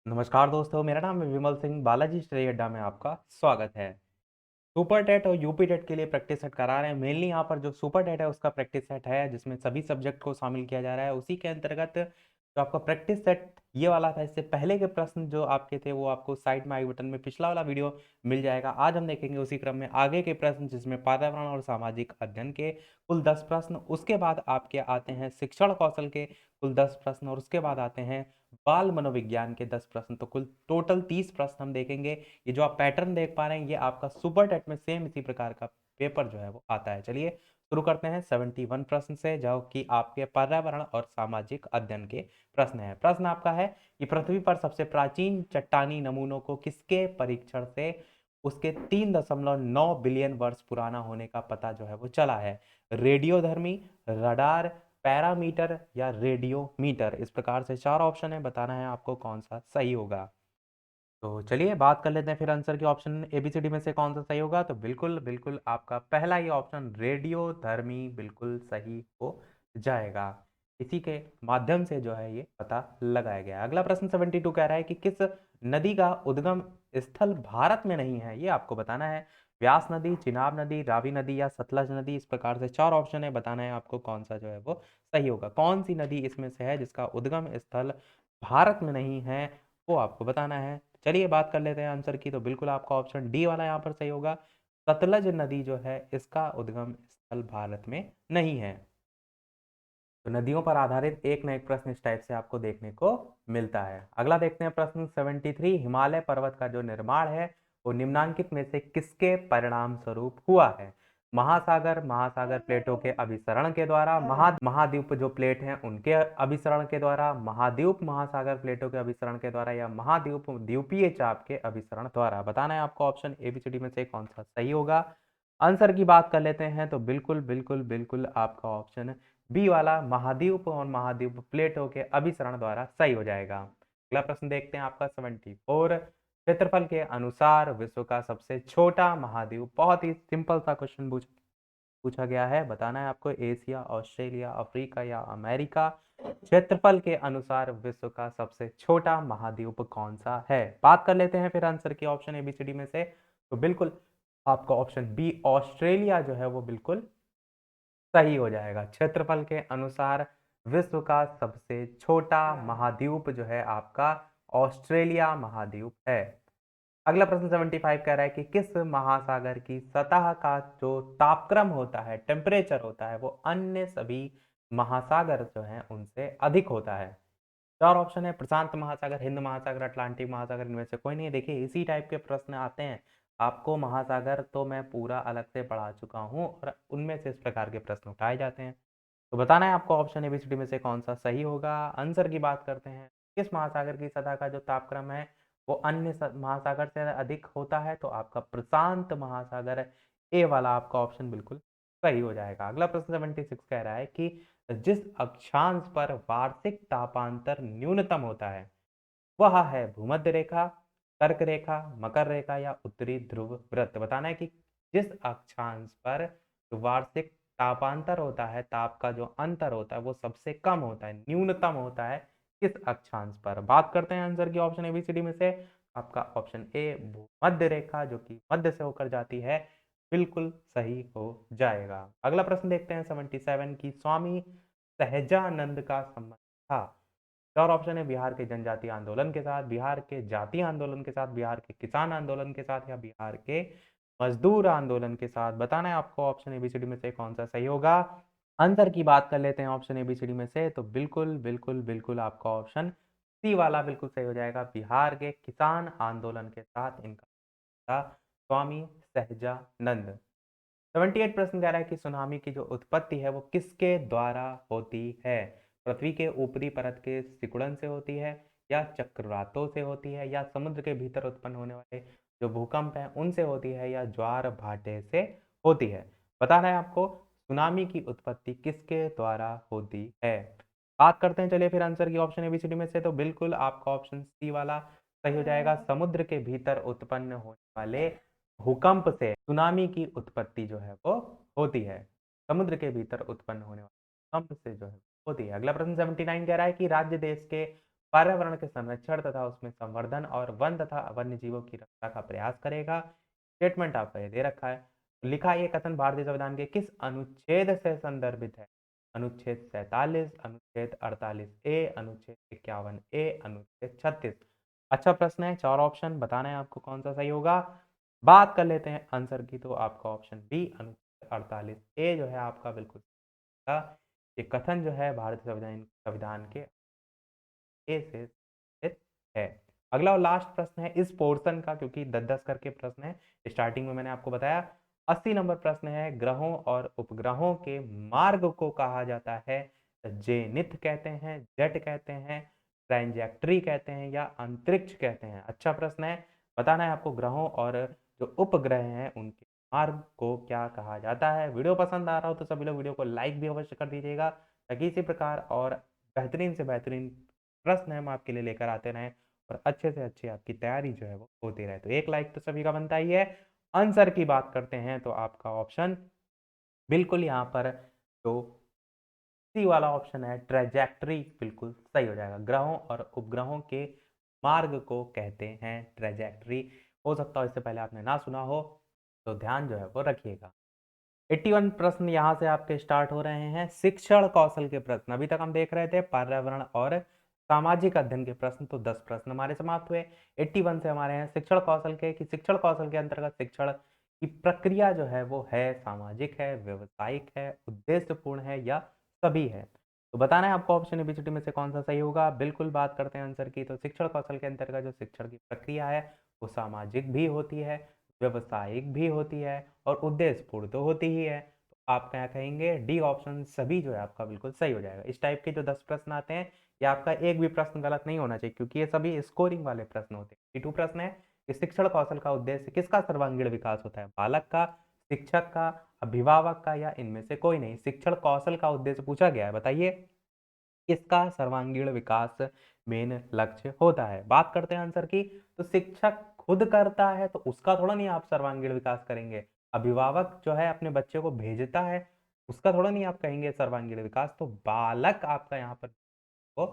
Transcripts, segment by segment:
नमस्कार दोस्तों, मेरा नाम है विमल सिंह। बालाजी स्टडी अड्डा में आपका स्वागत है। सुपर टेट और यूपी टेट के लिए प्रैक्टिस सेट करा रहे हैं। मेनली यहाँ पर जो सुपर टेट है उसका प्रैक्टिस सेट है जिसमें सभी सब्जेक्ट को शामिल किया जा रहा है। उसी के अंतर्गत जो आपका प्रैक्टिस सेट ये वाला था, इससे पहले के प्रश्न जो आपके थे वो आपको साइड में आई बटन में पिछला वाला वीडियो मिल जाएगा। आज हम देखेंगे उसी क्रम में आगे के प्रश्न, जिसमें पर्यावरण और सामाजिक अध्ययन के कुल 10 प्रश्न, उसके बाद आपके आते हैं शिक्षण कौशल के कुल 10 प्रश्न, और उसके बाद आते हैं बाल मनोविज्ञान के 10 प्रश्न। तो कुल टोटल 30 प्रश्न हम देखेंगे। ये जो आप पैटर्न देख पा रहे हैं ये आपका सुपर टेट में सेम इसी प्रकार का पेपर जो है वो आता है। चलिए शुरू करते हैं 71 प्रश्न से, जो कि आपके पर्यावरण और सामाजिक अध्ययन के प्रश्न है। प्रश्न आपका है कि पृथ्वी पर सबसे प्राचीन चट्टानी नमूनों को किसके परीक्षण से उसके 3.9 बिलियन वर्ष पुराना होने का पता जो है वो चला है? रेडियोधर्मी, रडार, पैरामीटर या रेडियोमीटर। इस प्रकार से 4 ऑप्शन है, बताना है आपको कौन सा सही होगा। तो चलिए बात कर लेते हैं फिर आंसर के ऑप्शन एबीसीडी में से कौन सा सही होगा। तो बिल्कुल बिल्कुल आपका पहला ही ऑप्शन रेडियोधर्मी बिल्कुल सही हो जाएगा। इसी के माध्यम से जो है ये पता लगाया गया। अगला प्रश्न 72 कह रहा है कि किस नदी का उद्गम स्थल भारत में नहीं है, ये आपको बताना है। व्यास नदी, चिनाब नदी, रावी नदी या सतलज नदी। इस प्रकार से 4 ऑप्शन है, बताना है आपको कौन सा जो है वो सही होगा। कौन सी नदी इसमें से है जिसका उद्गम स्थल भारत में नहीं है, वो आपको बताना है। चलिए बात कर लेते हैं आंसर की। तो बिल्कुल आपका ऑप्शन डी वाला यहाँ पर सही होगा। सतलज नदी जो है इसका उद्गम स्थल भारत में नहीं है। तो नदियों पर आधारित एक न एक प्रश्न इस टाइप से आपको देखने को मिलता है। अगला देखते हैं प्रश्न 73। हिमालय पर्वत का जो निर्माण है वो निम्नांकित में से किसके परिणाम स्वरूप हुआ है? महासागर, महासागर प्लेटों के अभिसरण के द्वारा, महाद्वीप जो प्लेट हैं उनके अभिसरण के द्वारा, महाद्वीप महासागर प्लेटों के अभिसरण के द्वारा, या महाद्वीप द्वीपीय चाप के अभिसरण द्वारा। बताना है आपको ऑप्शन एबीसीडी में से कौन सा सही होगा। आंसर की बात कर लेते हैं तो बिल्कुल बिल्कुल बिल्कुल आपका ऑप्शन बी वाला महाद्वीप और महाद्वीप प्लेटों के अभिसरण द्वारा सही हो जाएगा। अगला प्रश्न देखते हैं आपका 74। क्षेत्रफल के अनुसार विश्व का सबसे छोटा महाद्वीप। बहुत ही सिंपल सा क्वेश्चन पूछा गया है। बताना है आपको एशिया, ऑस्ट्रेलिया, अफ्रीका या अमेरिका। क्षेत्रफल के अनुसार विश्व का सबसे छोटा महाद्वीप कौन सा है? बात कर लेते हैं फिर आंसर की ऑप्शन एबीसीडी में से। तो बिल्कुल आपका ऑप्शन बी ऑस्ट्रेलिया जो है वो बिल्कुल सही हो जाएगा। क्षेत्रफल के अनुसार विश्व का सबसे छोटा महाद्वीप जो है आपका ऑस्ट्रेलिया महाद्वीप है। अगला प्रश्न 75 कह रहा है कि किस महासागर की सतह का जो तापक्रम होता है, टेम्परेचर होता है, वो अन्य सभी महासागर जो हैं उनसे अधिक होता है? 4 ऑप्शन है। प्रशांत महासागर, हिंद महासागर, अटलांटिक महासागर। इनमें से कोई नहीं है। देखिए इसी टाइप के प्रश्न आते हैं। आपको महासागर तो मैं पूरा अलग से पढ़ा चुका हूँ और उनमें से इस प्रकार के प्रश्न उठाए जाते हैं। तो बताना है आपको ऑप्शन एबीसीडी में से कौन सा सही होगा। आंसर की बात करते हैं। किस महासागर की सतह का जो तापक्रम है वो अन्य महासागर से अधिक होता है? तो आपका प्रशांत महासागर, ए वाला आपका ऑप्शन बिल्कुल सही हो जाएगा। अगला प्रश्न 76 कह रहा है कि जिस अक्षांश पर वार्षिक तापांतर न्यूनतम होता है वह है भूमध्य रेखा, कर्क रेखा, मकर रेखा या उत्तरी ध्रुव वृत्त। बताना है कि जिस अक्षांश पर वार्षिक तापांतर होता है, ताप का जो अंतर होता है वो सबसे कम होता है, न्यूनतम होता है, किस अक्षांश पर? बात करते हैं आंसर की ऑप्शन एबीसीडी में से। आपका ऑप्शन ए भूमध्य रेखा जो कि मध्य से होकर जाती है बिल्कुल सही हो जाएगा। अगला प्रश्न देखते हैं 77 की स्वामी सहजानंद का संबंध था। चार ऑप्शन है। बिहार के जनजातीय आंदोलन के साथ, बिहार के जातीय आंदोलन के साथ, बिहार के किसान आंदोलन के साथ, या बिहार के मजदूर आंदोलन के साथ। बताना है आपको ऑप्शन एबीसीडी में से कौन सा सही होगा। आंसर की बात कर लेते हैं ऑप्शन एबीसीडी में से। तो बिल्कुल बिल्कुल बिल्कुल आपका ऑप्शन सी वाला बिल्कुल सही हो जाएगा। बिहार के किसान आंदोलन के साथ इनका था स्वामी सहजानंद। 78 प्रश्न कह रहा है कि सुनामी की जो उत्पत्ति है वो किसके द्वारा होती है? पृथ्वी के ऊपरी परत के सिकुड़न से होती है, या चक्रवातों से होती है, या समुद्र के भीतर उत्पन्न होने वाले जो भूकंप हैं उनसे होती है, या ज्वार भाटे से होती है? बताना है आपको सुनामी की उत्पत्ति किसके द्वारा होती है। बात करते हैं चलिए फिर आंसर की ऑप्शन एबीसीडी में से। तो बिल्कुल आपका ऑप्शन सी वाला सही हो जाएगा। समुद्र के भीतर उत्पन्न होने वाले भूकंप से सुनामी की उत्पत्ति जो है वो होती है। समुद्र के भीतर उत्पन्न होने वाले भूकंप से जो है होती है। अगला प्रश्न 79 कह रहा है कि राज्य देश के पर्यावरण के संरक्षण तथा उसमें संवर्धन और वन तथा वन्य जीवों की रक्षा का प्रयास करेगा। स्टेटमेंट आपका ये दे रखा है। लिखा ये कथन भारतीय संविधान के किस अनुच्छेद से संदर्भित है? अनुच्छेद 47, अनुच्छेद 48 ए, अनुच्छेद 51 ए, अनुच्छेद 36। अच्छा प्रश्न है, 4 ऑप्शन बताना है आपको कौन सा सही होगा। बात कर लेते हैं आंसर की, तो आपका ऑप्शन बी अनुच्छेद 48 ए जो है आपका बिल्कुल था। ये कथन जो है भारतीय संविधान संविधान के ए से संबंधित है। अगला और लास्ट प्रश्न है इस पोर्शन का, क्योंकि 10-10 करके प्रश्न है। स्टार्टिंग में मैंने आपको बताया 80 नंबर प्रश्न है। ग्रहों और उपग्रहों के मार्ग को कहा जाता है जेनिथ कहते हैं, जेट कहते हैं, ट्रांजैक्टरी कहते हैं या अंतरिक्ष कहते हैं। अच्छा प्रश्न है, बताना है आपको ग्रहों और जो उपग्रह हैं उनके मार्ग को क्या कहा जाता है। वीडियो पसंद आ रहा हो तो सभी लोग वीडियो को लाइक भी अवश्य कर दीजिएगा, ताकि इसी प्रकार और बेहतरीन से बेहतरीन प्रश्न हम आपके लिए लेकर आते रहें और अच्छे से अच्छी आपकी तैयारी जो है वो होती रहे। तो एक लाइक तो सभी का बनता ही है। आंसर की बात करते हैं तो आपका ऑप्शन बिल्कुल यहाँ पर जो सी वाला ऑप्शन है ट्रेजेक्टरी बिल्कुल सही हो जाएगा। ग्रहों और उपग्रहों के मार्ग को कहते हैं ट्रेजेक्टरी। हो सकता है इससे पहले आपने ना सुना हो, तो ध्यान जो है वो रखिएगा। 81 प्रश्न यहाँ से आपके स्टार्ट हो रहे हैं। शिक्षण कौशल के प्रश्न अभी तक हम देख रहे थे, पर्यावरण और सामाजिक अध्ययन के प्रश्न, तो 10 प्रश्न हमारे समाप्त हुए। 81 से हमारे हैं शिक्षण कौशल के, कि शिक्षण कौशल के अंतर्गत शिक्षण की प्रक्रिया जो है वो है सामाजिक है, व्यवसायिक है, उद्देश्यपूर्ण है या सभी है। तो बताना है आपको ऑप्शन एबीसीडी में से कौन सा सही होगा। बिल्कुल बात करते हैं आंसर की, तो शिक्षण कौशल के अंतर्गत जो शिक्षण की प्रक्रिया है वो सामाजिक भी होती है, व्यवसायिक भी होती है और उद्देश्यपूर्ण तो होती ही है। तो आप क्या कहेंगे, डी ऑप्शन सभी जो है आपका बिल्कुल सही हो जाएगा। इस टाइप के जो 10 प्रश्न आते हैं, ये आपका एक भी प्रश्न गलत नहीं होना चाहिए, क्योंकि ये सभी स्कोरिंग वाले प्रश्न होते हैं। 82 प्रश्न है कि शिक्षण कौशल का उद्देश्य किसका सर्वांगीण विकास होता है? बालक का, शिक्षक का, अभिभावक का या इनमें से कोई नहीं। शिक्षण कौशल का उद्देश्य पूछा गया है, बताइए किसका सर्वांगीण विकास मेन लक्ष्य होता है। बात करते हैं आंसर की, तो शिक्षक खुद करता है तो उसका थोड़ा नहीं आप सर्वांगीण विकास करेंगे। अभिभावक जो है अपने बच्चे को भेजता है, उसका थोड़ा नहीं आप कहेंगे सर्वांगीण विकास। तो बालक आपका यहाँ पर वो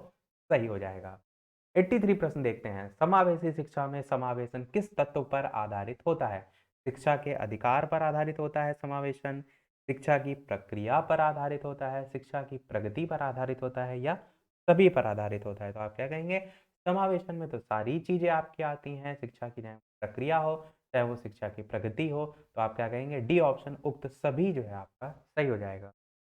सही हो जाएगा। 83 प्रश्न देखते हैं। समावेशी शिक्षा में समावेशन किस तत्व पर आधारित होता है? शिक्षा के अधिकार पर आधारित होता है समावेशन, शिक्षा की प्रक्रिया पर आधारित होता है, शिक्षा की प्रगति पर आधारित होता है या सभी पर आधारित होता है। तो आप क्या कहेंगे, समावेशन में तो सारी चीजें आपकी आती हैं, शिक्षा की चाहे प्रक्रिया हो चाहे वो शिक्षा की प्रगति हो। तो आप क्या कहेंगे, डी ऑप्शन उक्त सभी जो है आपका सही हो जाएगा।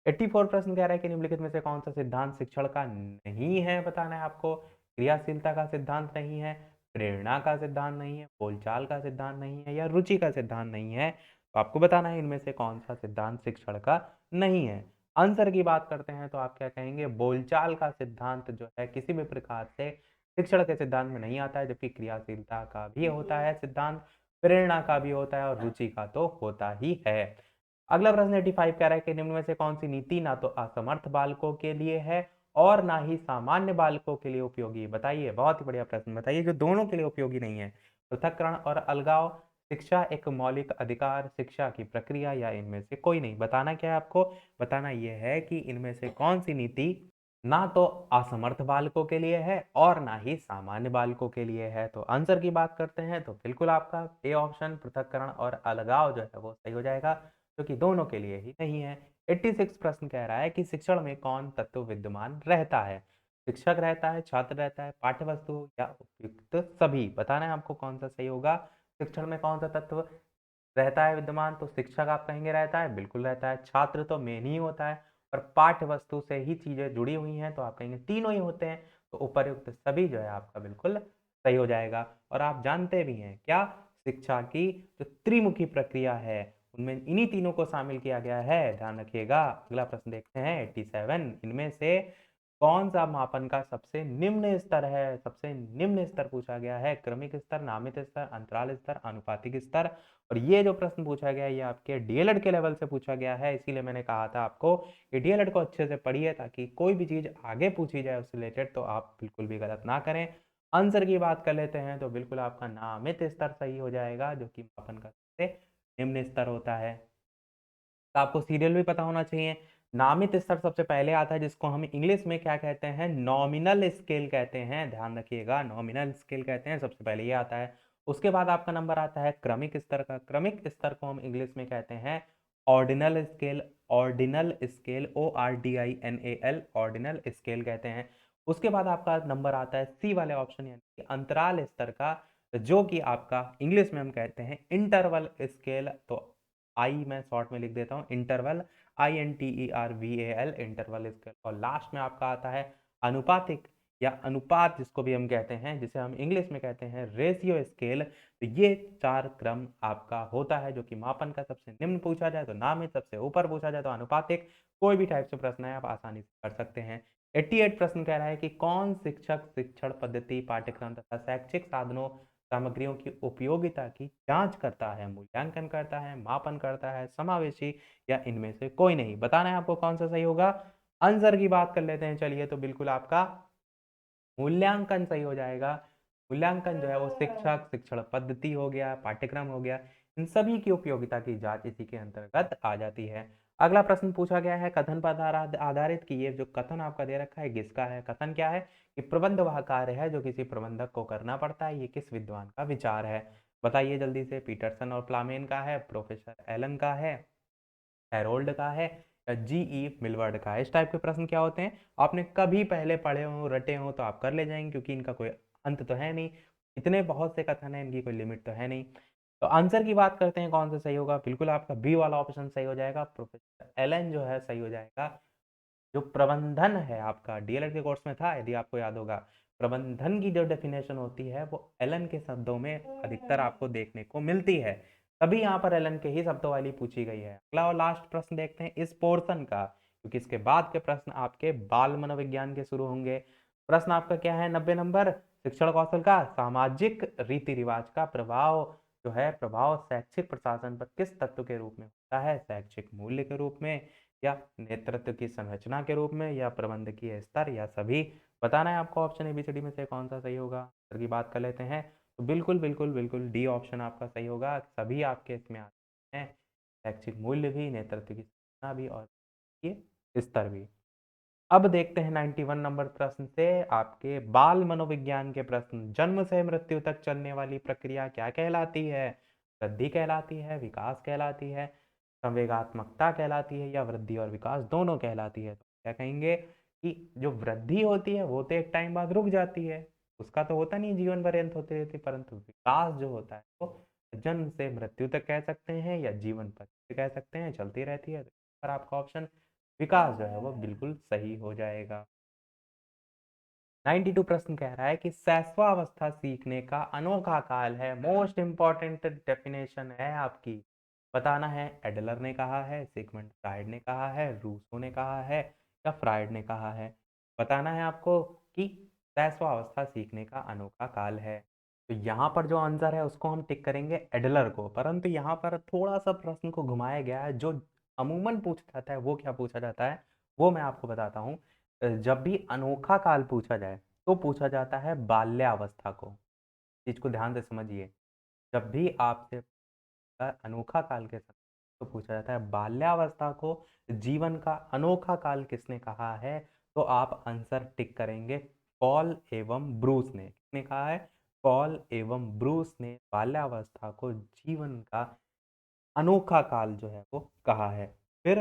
84 प्रश्न कह रहा है कि निम्नलिखित में से कौन सा सिद्धांत शिक्षण का नहीं है। बताना है आपको। क्रियाशीलता का सिद्धांत नहीं है, प्रेरणा का सिद्धांत नहीं है, बोलचाल का सिद्धांत नहीं है या रुचि का सिद्धांत नहीं है। तो आपको बताना है इनमें से कौन सा सिद्धांत शिक्षण का नहीं है। आंसर की बात करते हैं तो आप क्या कहेंगे, बोलचाल का सिद्धांत जो है किसी भी प्रकार से शिक्षण के सिद्धांत में नहीं आता है, जबकि क्रियाशीलता का भी होता है सिद्धांत, प्रेरणा का भी होता है और रुचि का तो होता ही है। अगला प्रश्न 85 कह रहा है कि निम्न में से कौन सी नीति ना तो असमर्थ बालकों के लिए है और ना ही सामान्य बालकों के लिए उपयोगी। बताइए, बहुत ही बढ़िया प्रश्न, बताइए जो दोनों के लिए उपयोगी नहीं है। पृथक्करण और अलगाव, शिक्षा एक मौलिक अधिकार, शिक्षा की प्रक्रिया या इनमें से कोई नहीं। बताना क्या है आपको, बताना यह है कि इनमें से कौन सी नीति ना तो असमर्थ बालकों के लिए है और ना ही सामान्य बालकों के लिए है। तो आंसर की बात करते हैं तो बिल्कुल आपका ए ऑप्शन पृथक्करण और अलगाव जो है वो सही हो जाएगा, जो कि दोनों के लिए ही नहीं है। 86 प्रश्न कह रहा है कि शिक्षण में कौन तत्व विद्यमान रहता है? शिक्षक रहता है, छात्र रहता है, पाठ्य वस्तु या उपयुक्त सभी। बताना है आपको कौन सा सही होगा। शिक्षण में कौन सा तत्व रहता है विद्यमान, तो शिक्षक आप कहेंगे रहता है, बिल्कुल रहता है। छात्र तो मेन ही होता है और पाठ्य वस्तु से ही चीजें जुड़ी हुई हैं, तो आप कहेंगे तीनों ही होते हैं। तो उपर्युक्त सभी जो है आपका बिल्कुल सही हो जाएगा। और आप जानते भी हैं क्या, शिक्षा की जो त्रिमुखी प्रक्रिया है उनमें इन्हीं तीनों को शामिल किया गया है, ध्यान रखिएगा। अगला प्रश्न देखते हैं 87। इनमें से कौन सा मापन का सबसे निम्न स्तर है? सबसे निम्न स्तर पूछा गया है। क्रमिक स्तर, नामित स्तर, अंतराल स्तर, अनुपातिक स्तर। और ये जो प्रश्न पूछा गया है ये आपके डीएलएड के लेवल से पूछा गया है, इसीलिए मैंने कहा था आपको कि डीएलएड को अच्छे से पढ़िए, ताकि कोई भी चीज आगे पूछी जाए उससे रिलेटेड तो आप बिल्कुल भी गलत ना करें। आंसर की बात कर लेते हैं तो बिल्कुल आपका नामित स्तर सही हो जाएगा, जो कि मापन का सबसे निम्न स्तर होता है। तो आपको सीरियल भी पता होना चाहिए। नामित स्तर सबसे पहले आता है, जिसको हम इंग्लिश में क्या कहते हैं, नॉमिनल स्केल कहते हैं। ध्यान रखिएगा, नॉमिनल स्केल कहते हैं, सबसे पहले ये आता है। उसके बाद आपका नंबर आता है क्रमिक स्तर का। क्रमिक स्तर को हम इंग्लिश में कहते हैं ordinal scale. Ordinal scale, ORDINAL, ordinal scale कहते हैं। उसके बाद आपका नंबर आता है सी वाले ऑप्शन, यानी कि अंतराल स्तर का, जो कि आपका इंग्लिश में हम कहते हैं इंटरवल स्केल। तो आई मैं शॉर्ट में लिख देता हूँ, इंटरवल, INTERVAL, इंटरवल स्केल। और लास्ट में आपका आता है अनुपातिक या अनुपात, जिसको भी हम कहते हैं, जिसे हम इंग्लिश में कहते हैं रेशियो स्केल। तो ये 4 क्रम आपका होता है, जो कि मापन का सबसे निम्न पूछा जाए तो नामित, सबसे ऊपर पूछा जाए तो अनुपातिक। कोई भी टाइप से प्रश्न है आप आसानी से कर सकते हैं। 88 प्रश्न कह रहा है कि कौन शिक्षक शिक्षण पद्धति, पाठ्यक्रम तथा शैक्षिक साधनों सामग्रियों की उपयोगिता की जांच करता है, मूल्यांकन करता है, मापन करता है, समावेशी, या इनमें से कोई नहीं। बताना है आपको कौन सा सही होगा। आंसर की बात कर लेते हैं चलिए, तो बिल्कुल आपका मूल्यांकन सही हो जाएगा। मूल्यांकन जो है वो शिक्षक, शिक्षण पद्धति हो गया, पाठ्यक्रम हो गया, इन सभी की उपयोगिता की जांच इसी के अंतर्गत आ जाती है। अगला प्रश्न पूछा गया है कथन पर आधारित, कि ये जो कथन आपका दे रखा है किसका है। कथन क्या है कि प्रबंध वह कार्य है जो किसी प्रबंधक को करना पड़ता है, ये किस विद्वान का विचार है। बताइए जल्दी से। पीटरसन और प्लामेन का है, प्रोफेसर एलन का है, हेरोल्ड का है, या GE मिलवर्ड का है। इस टाइप के प्रश्न क्या होते हैं, आपने कभी पहले पढ़े हो, रटे हो, तो आप कर ले जाएंगे, क्योंकि इनका कोई अंत तो है नहीं। इतने बहुत से कथन है, इनकी कोई लिमिट तो है नहीं। तो आंसर की बात करते हैं कौन सा सही होगा। बिल्कुल आपका बी वाला ऑप्शन सही हो जाएगा, प्रोफेसर एलन जो है सही हो जाएगा। जो प्रबंधन है आपका, DLED के कोर्स में था यदि आपको याद होगा, प्रबंधन की जो डेफिनेशन होती है वो एलन के शब्दों में अधिकतर आपको देखने को मिलती है। तभी यहाँ पर एलन के ही शब्दों वाली पूछी गई है। अगला और लास्ट प्रश्न देखते हैं इस पोर्शन का, क्योंकि इसके बाद के प्रश्न आपके बाल मनोविज्ञान के शुरू होंगे। प्रश्न आपका क्या है, 90 नंबर, शिक्षण कौशल का सामाजिक रीति रिवाज का प्रभाव जो है, प्रभाव शैक्षिक प्रशासन पर किस तत्व के रूप में होता है। शैक्षिक मूल्य के रूप में, या नेतृत्व की संरचना के रूप में, या प्रबंधकीय स्तर, या सभी। बताना है आपको ऑप्शन ABCD में से कौन सा सही होगा। आंसर की बात कर लेते हैं, तो बिल्कुल बिल्कुल बिल्कुल डी ऑप्शन आपका सही होगा। सभी आपके इसमें आते हैं, शैक्षिक मूल्य भी, नेतृत्व की संरचना भी, और ये स्तर भी। अब देखते हैं 91 नंबर प्रश्न से आपके बाल मनोविज्ञान के प्रश्न। जन्म से मृत्यु तक चलने वाली प्रक्रिया क्या कहलाती है। वृद्धि कहलाती है, विकास कहलाती है, संवेगात्मकता कहलाती है, या वृद्धि और विकास दोनों कहलाती है। तो क्या कहेंगे कि जो वृद्धि होती है वो तो एक टाइम बाद रुक जाती है, उसका तो होता नहीं जीवन पर्यंत होते रहते, परंतु विकास जो होता है वो जन्म से मृत्यु तक कह सकते हैं, या जीवन पर्यंत कह सकते हैं, चलती रहती है। तो इस पर आपका ऑप्शन विकास जो है वो बिल्कुल सही हो जाएगा। 92 प्रश्न कह रहा है कि शैशवावस्था सीखने का अनोखा काल है। मोस्ट इंपॉर्टेंट डेफिनेशन है आपकी। बताना है, एडलर ने कहा है, सिगमंड फ्राइड ने कहा है, रूसो ने कहा है, या फ्राइड ने कहा है। बताना है आपको कि शैशवावस्था सीखने का अनोखा काल है। तो यहाँ पर जो आंसर है उसको हम टिक करेंगे एडलर को, परंतु यहाँ पर थोड़ा सा प्रश्न को घुमाया गया है। जो अमूमन पूछा जाता है वो क्या पूछा जाता है, वो मैं आपको बताता हूँ। जब भी अनोखा काल पूछा जाए तो पूछा जाता है बाल्यावस्था को। चीज को ध्यान से समझिए। जब भी आपसे अनोखा काल के समय तो पूछा जाता है बाल्यावस्था को जीवन का अनोखा काल किसने कहा है, तो आप आंसर टिक करेंगे पॉल एवं ब्रूस ने। किसने कहा है, पॉल एवं ब्रूस ने बाल्यावस्था को जीवन का अनोखा काल जो है वो कहा है। फिर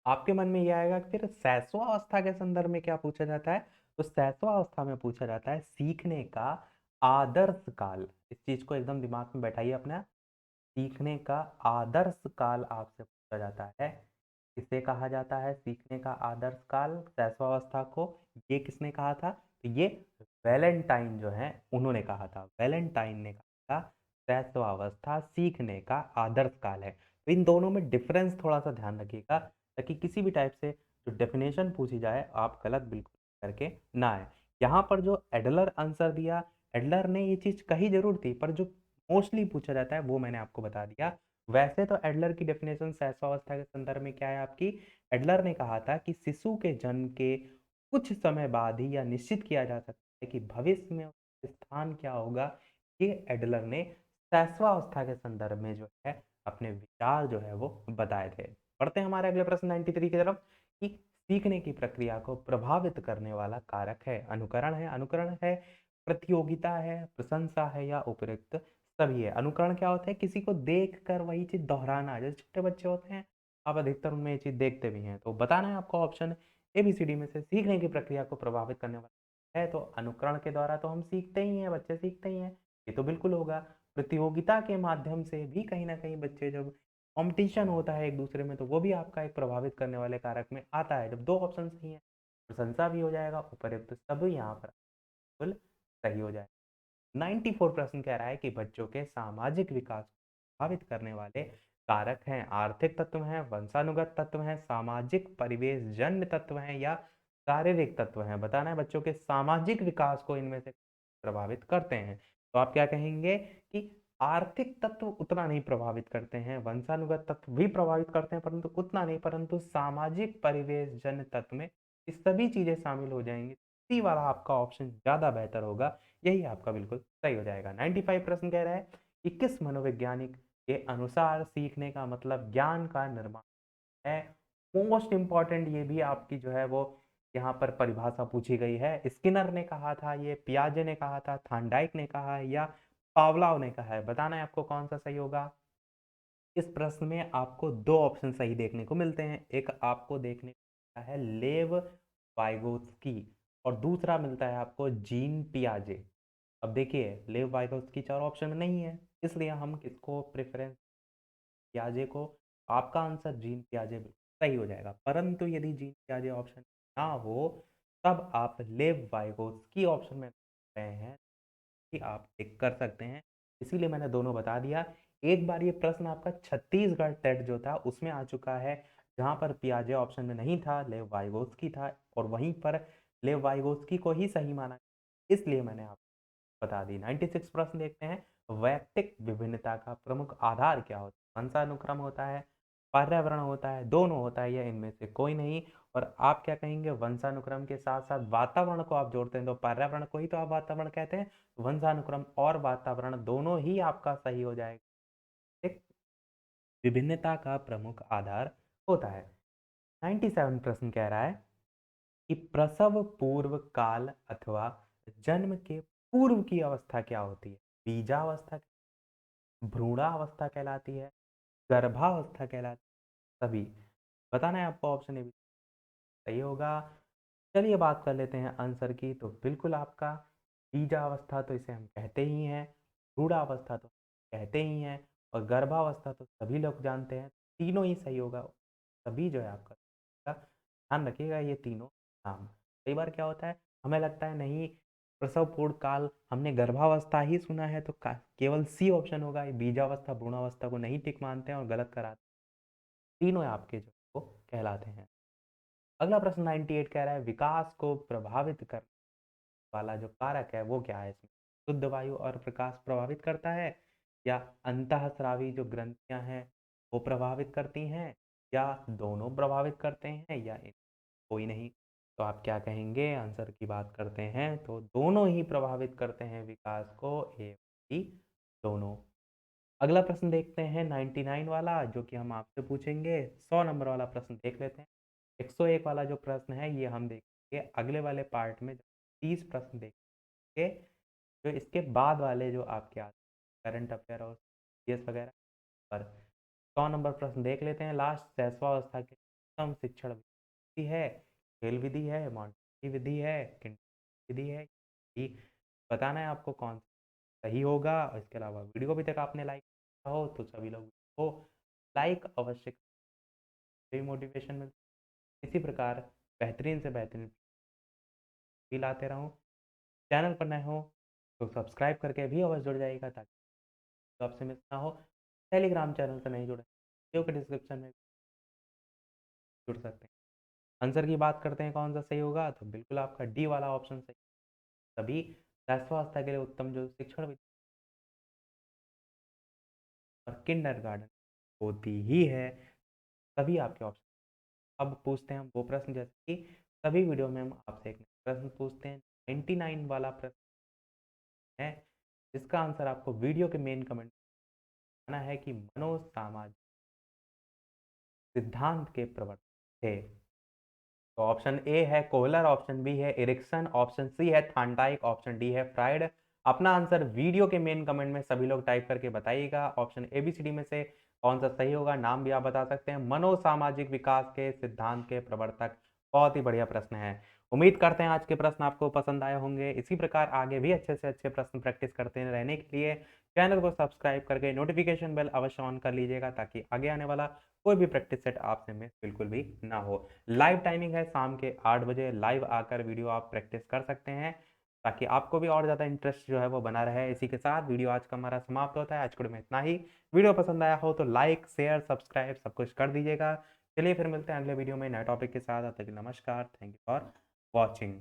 आपके मन में ये आएगा कि फिर शैशवावस्था के संदर्भ में क्या पूछा जाता है। तो शैशवावस्था में पूछा जाता है सीखने का आदर्श काल। इस चीज को एकदम दिमाग में बैठाइए अपना। सीखने का आदर्श काल आपसे पूछा जाता है। किसे कहा जाता है सीखने का आदर्श काल, शैशवावस्था को। ये किसने कहा था, तो ये वैलेंटाइन जो है उन्होंने कहा था। वैलेंटाइन ने कहा था शैशवावस्था सीखने का आदर्श काल है। तो इन दोनों में डिफरेंस थोड़ा सा ध्यान रखिएगा, ताकि किसी भी टाइप से जो डेफिनेशन पूछी जाए आप गलत बिल्कुल करके ना आए। यहाँ पर जो एडलर आंसर दिया, एडलर ने ये चीज कही जरूर थी, पर जो मोस्टली पूछा जाता है वो मैंने आपको बता दिया। वैसे तो एडलर की डेफिनेशन शैशवावस्था के संदर्भ में क्या है आपकी। एडलर ने कहा था कि शिशु के जन्म के कुछ समय बाद ही यह निश्चित किया जा सकता है कि भविष्य में उसका स्थान क्या होगा। ये एडलर ने शैशवावस्था के संदर्भ में जो है अपने विचार जो है वो बताए थे। पढ़ते हैं हमारे अगले प्रश्न 93 की तरफ। कि सीखने की प्रक्रिया को प्रभावित करने वाला कारक है? अनुकरण है, प्रतियोगिता है, प्रशंसा है या उपयुक्त सभी है। अनुकरण क्या होता है? किसी को देखकर वही चीज़ दोहराना। जैसे छोटे बच्चे होते हैं, आप अधिकतर उनमें ये चीज़ देखते भी हैं। तो बताना है आपको ऑप्शन एबीसीडी में से सीखने की प्रक्रिया को प्रभावित करने वाला है, तो अनुकरण के द्वारा तो हम सीखते ही हैं, बच्चे सीखते ही हैं, ये तो बिल्कुल होगा। प्रतियोगिता के माध्यम से भी कहीं न कहीं बच्चे जब कॉम्पिटिशन होता है एक-दूसरे में, तो वो भी आपका एक प्रभावित करने वाले कारक में आता है। जब 2 ऑप्शन सही हैं, प्रशंसा भी हो जाएगा, उपयुक्त सभी यहाँ पर बिल्कुल सही हो जाएगा। 94 प्रश्न कह रहा है कि बच्चों के सामाजिक विकास को प्रभावित करने वाले कारक हैं, आर्थिक तत्व हैं, वंशानुगत तत्व हैं, सामाजिक परिवेश जन्य तत्व हैं या शारीरिक तत्व हैं। बताना है बच्चों के सामाजिक विकास को इनमें से प्रभावित करते हैं। तो आप क्या कहेंगे कि आर्थिक तत्व उतना नहीं प्रभावित करते हैं, वंशानुगत तत्व भी प्रभावित करते हैं परंतु उतना नहीं, परंतु सामाजिक परिवेश जन्य तत्व में ये सभी चीजें शामिल हो जाएंगी। सी वाला आपका ऑप्शन ज्यादा बेहतर होगा, यही आपका बिल्कुल सही हो जाएगा। 95 प्रश्न कह रहा है कि किस मनोवैज्ञानिक के अनुसार सीखने का मतलब ज्ञान का निर्माण है। मोस्ट इंपॉर्टेंट ये भी आपकी जो है वो यहाँ पर परिभाषा पूछी गई है। स्किनर ने कहा था, ये पियाजे ने कहा था, थांडाइक ने कहा है या पावलाव ने कहा है। बताना है आपको कौन सा सही होगा। इस प्रश्न में आपको दो ऑप्शन सही देखने को मिलते हैं। एक आपको देखने को मिलता है लेव वाइगोत्स्की और दूसरा मिलता है आपको जीन पियाजे। अब देखिए लेव वाइगोत्स्की चार ऑप्शन में नहीं है, इसलिए हम किसको प्रेफरेंस पियाजे को। आपका आंसर जीन पियाजे बिल्कुल सही हो जाएगा, परंतु यदि जीन पियाजे ऑप्शन ना हो तब आप लेव वाइगोत्स्की ऑप्शन में रहे हैं कि आप टिक कर सकते हैं। इसीलिए मैंने दोनों बता दिया। एक बार ये प्रश्न आपका छत्तीसगढ़ टेट जो था उसमें आ चुका है, जहाँ पर पियाजे ऑप्शन में नहीं था, लेव वाइगोत्स्की था और वहीं पर लेव वाइगोत्स्की को ही सही माना, इसलिए मैंने आपको बता दी। 96 प्रश्न देखते हैं। वैयक्तिक विभिन्नता का प्रमुख आधार क्या होता है? वंशानुक्रम होता है, पर्यावरण होता है, दोनों होता है या इनमें से कोई नहीं? और आप क्या कहेंगे? वंशानुक्रम के साथ साथ वातावरण को आप जोड़ते हैं तो पर्यावरण को ही तो आप वातावरण कहते हैं। वंशानुक्रम और वातावरण दोनों ही आपका सही हो जाएगा। एक विभिन्नता का प्रमुख आधार होता है। 97 प्रश्न कह रहा है कि प्रसव पूर्व काल अथवा जन्म के पूर्व की अवस्था क्या होती है? बीजावस्था, भ्रूणावस्था कहलाती है, गर्भावस्था कहलाती है, सभी। बताना है आपको ऑप्शन ए सही होगा। चलिए बात कर लेते हैं आंसर की। तो बिल्कुल आपका बीजावस्था तो इसे हम कहते ही हैं, भ्रूणावस्था तो कहते ही हैं और गर्भावस्था तो सभी लोग जानते हैं। तीनों ही सही होगा। सभी जो है आपका ध्यान रखिएगा ये तीनों नाम। कई बार क्या होता है हमें लगता है नहीं प्रसव पूर्व काल हमने गर्भावस्था ही सुना है तो केवल सी ऑप्शन होगा। ये बीजावस्था भ्रूणावस्था को नहीं टिक मानते हैं और गलत कराते हैं। तीनों आपके जो वो कहलाते हैं। अगला प्रश्न 98 कह रहा है विकास को प्रभावित करने वाला जो कारक है वो क्या है? इसमें शुद्ध वायु और प्रकाश प्रभावित करता है या अंतःस्रावी जो ग्रंथियां हैं वो प्रभावित करती हैं या दोनों प्रभावित करते हैं या कोई नहीं? तो आप क्या कहेंगे? आंसर की बात करते हैं तो दोनों ही प्रभावित करते हैं विकास को, ए बी दोनों। अगला प्रश्न देखते हैं 99 वाला जो कि हम आपसे पूछेंगे। 100 नंबर वाला प्रश्न देख लेते हैं। 101 वाला जो प्रश्न है ये हम देखेंगे अगले वाले पार्ट में। 30 प्रश्न देखेंगे जो इसके बाद वाले जो आपके आते हैं करंट अफेयर और सीएस वगैरह पर। 100 नंबर प्रश्न देख लेते हैं। लास्ट शैशवावस्था के उत्तम शिक्षण विधि है, खेल विधि है, मॉन्टेसरी विधि है, किंडर विधि है। ये बताना है आपको कौन सा सही होगा। और इसके अलावा वीडियो को अभी तक आपने लाइक किया हो तो सभी लोग को लाइक अवश्य मोटिवेशन मिलता है। इसी प्रकार बेहतरीन से बेहतरीन भी लाते रहूँ। चैनल पर नए हो तो सब्सक्राइब करके भी अवश्य जुड़ जाइएगा ताकि तो आपसे मिस ना हो। टेलीग्राम चैनल से नहीं जुड़े वीडियो के डिस्क्रिप्शन में जुड़ सकते हैं। आंसर की बात करते हैं कौन सा सही होगा तो बिल्कुल आपका डी वाला ऑप्शन सही। तभी शैशवावस्था के लिए उत्तम जो शिक्षण विधि और किंडरगार्टन होती ही है। तभी आपके ऑप्शन। अब पूछते हैं हम वो प्रश्न जैसे कि सभी वीडियो में हम आपसे एक प्रश्न पूछते हैं। 99 वाला प्रश्न है जिसका आंसर आपको वीडियो के मेन कमेंट करना है कि मनोसामाजिक सिद्धांत के प्रवर्तक थे। तो ऑप्शन ए है कोहलर, ऑप्शन बी है एरिक्सन, ऑप्शन सी है थांडाइक, ऑप्शन डी है फ्राइड। अपना आंसर वीडियो के मेन कमेंट में सभी लोग टाइप करके बताइएगा। Option A B C D में से कौन सा सही होगा, नाम भी आप बता सकते हैं। मनोसामाजिक विकास के सिद्धांत के प्रवर्तक। बहुत ही बढ़िया प्रश्न है। उम्मीद करते हैं आज के प्रश्न आपको पसंद आए होंगे। इसी प्रकार आगे भी अच्छे से अच्छे प्रश्न प्रैक्टिस करते रहने के लिए चैनल को सब्सक्राइब करके नोटिफिकेशन बेल अवश्य ऑन कर लीजिएगा, ताकि आगे आने वाला कोई भी प्रैक्टिस सेट आपसे मिस बिल्कुल भी ना हो। लाइव टाइमिंग है शाम के 8 बजे, लाइव आकर वीडियो आप प्रैक्टिस कर सकते हैं, ताकि आपको भी और ज़्यादा इंटरेस्ट जो है वो बना रहे। इसी के साथ वीडियो आज का हमारा समाप्त होता है। आज के वीडियो में इतना ही। वीडियो पसंद आया हो तो लाइक शेयर सब्सक्राइब सब कुछ कर दीजिएगा। चलिए फिर मिलते हैं अगले वीडियो में नए टॉपिक के साथ। तब तक नमस्कार, थैंक यू फॉर वॉचिंग।